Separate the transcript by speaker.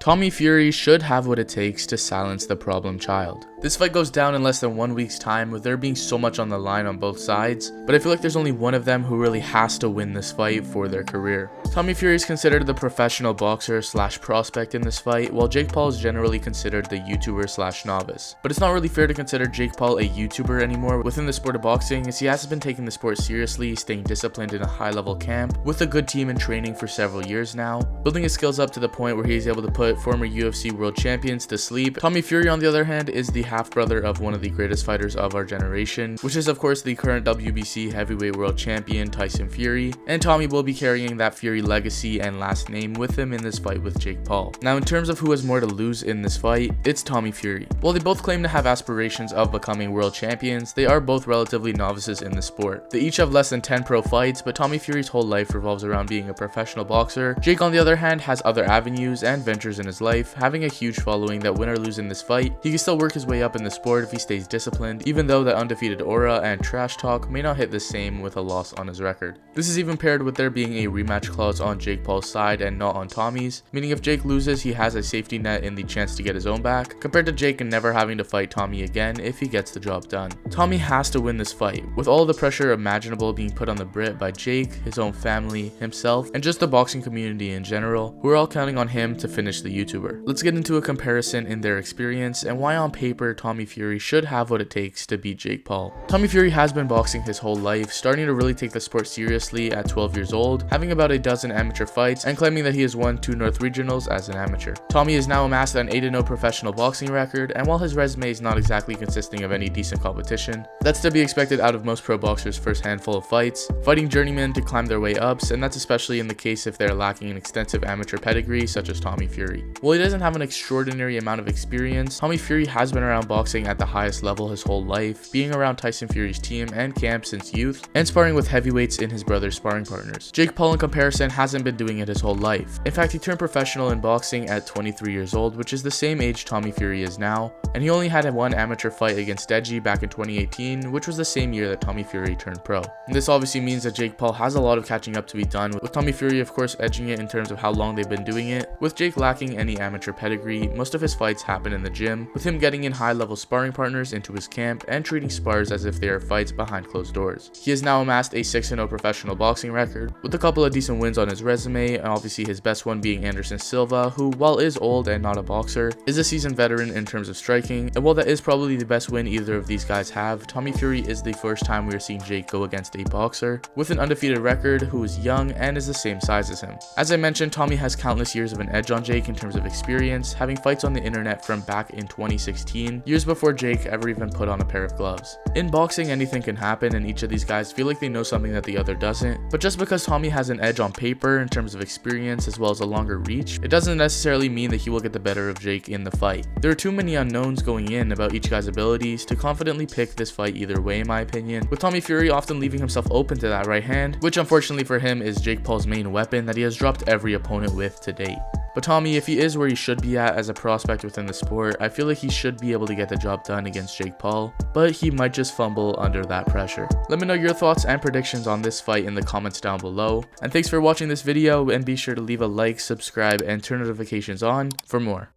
Speaker 1: Tommy Fury should have what it takes to silence the problem child. This fight goes down in less than 1 week's time, with there being so much on the line on both sides, but I feel like there's only one of them who really has to win this fight for their career. Tommy Fury is considered the professional boxer / prospect in this fight, while Jake Paul is generally considered the YouTuber / novice. But it's not really fair to consider Jake Paul a YouTuber anymore within the sport of boxing, as he hasn't been taking the sport seriously, staying disciplined in a high-level camp with a good team and training for several years now, building his skills up to the point where he is able to put former UFC world champions to sleep. Tommy Fury, on the other hand, is the half-brother of one of the greatest fighters of our generation, which is of course the current WBC heavyweight world champion Tyson Fury, and Tommy will be carrying that Fury legacy and last name with him in this fight with Jake Paul. Now, in terms of who has more to lose in this fight, it's Tommy Fury. While they both claim to have aspirations of becoming world champions, they are both relatively novices in the sport. They each have less than 10 pro fights, but Tommy Fury's whole life revolves around being a professional boxer. Jake, on the other hand, has other avenues and ventures in his life, having a huge following that win or lose in this fight, he can still work his way up in the sport if he stays disciplined, even though that undefeated aura and trash talk may not hit the same with a loss on his record. This is even paired with there being a rematch clause on Jake Paul's side and not on Tommy's, meaning if Jake loses, he has a safety net in the chance to get his own back, compared to Jake and never having to fight Tommy again if he gets the job done. Tommy has to win this fight, with all the pressure imaginable being put on the Brit by Jake, his own family, himself, and just the boxing community in general, who are all counting on him to finish the YouTuber. Let's get into a comparison in their experience and why on paper Tommy Fury should have what it takes to beat Jake Paul. Tommy Fury has been boxing his whole life, starting to really take the sport seriously at 12 years old, having about a dozen amateur fights, and claiming that he has won 2 North Regionals as an amateur. Tommy has now amassed an 8-0 professional boxing record, and while his resume is not exactly consisting of any decent competition, that's to be expected out of most pro boxers' first handful of fights, fighting journeymen to climb their way ups, and that's especially in the case if they're lacking an extensive amateur pedigree such as Tommy Fury. While he doesn't have an extraordinary amount of experience, Tommy Fury has been around boxing at the highest level his whole life, being around Tyson Fury's team and camp since youth, and sparring with heavyweights in his brother's sparring partners. Jake Paul, in comparison, hasn't been doing it his whole life. In fact, he turned professional in boxing at 23 years old, which is the same age Tommy Fury is now, and he only had one amateur fight against Deji back in 2018, which was the same year that Tommy Fury turned pro. And this obviously means that Jake Paul has a lot of catching up to be done, with Tommy Fury of course edging it in terms of how long they've been doing it. With Jake lacking any amateur pedigree, most of his fights happen in the gym, with him getting in high-level sparring partners into his camp and treating spars as if they are fights behind closed doors. He has now amassed a 6-0 professional boxing record, with a couple of decent wins on his resume, and obviously his best one being Anderson Silva, who, while is old and not a boxer, is a seasoned veteran in terms of striking, and while that is probably the best win either of these guys have, Tommy Fury is the first time we are seeing Jake go against a boxer with an undefeated record who is young and is the same size as him. As I mentioned, Tommy has countless years of an edge on Jake in terms of experience, having fights on the internet from back in 2016, years before Jake ever even put on a pair of gloves. In boxing, anything can happen, and each of these guys feel like they know something that the other doesn't, but just because Tommy has an edge on paper in terms of experience as well as a longer reach, it doesn't necessarily mean that he will get the better of Jake in the fight. There are too many unknowns going in about each guy's abilities to confidently pick this fight either way, in my opinion, with Tommy Fury often leaving himself open to that right hand, which unfortunately for him is Jake Paul's main weapon that he has dropped every opponent with to date. But Tommy, if he is where he should be at as a prospect within the sport, I feel like he should be able to get the job done against Jake Paul, but he might just fumble under that pressure. Let me know your thoughts and predictions on this fight in the comments down below, and thanks for watching this video, and be sure to leave a like, subscribe, and turn notifications on for more.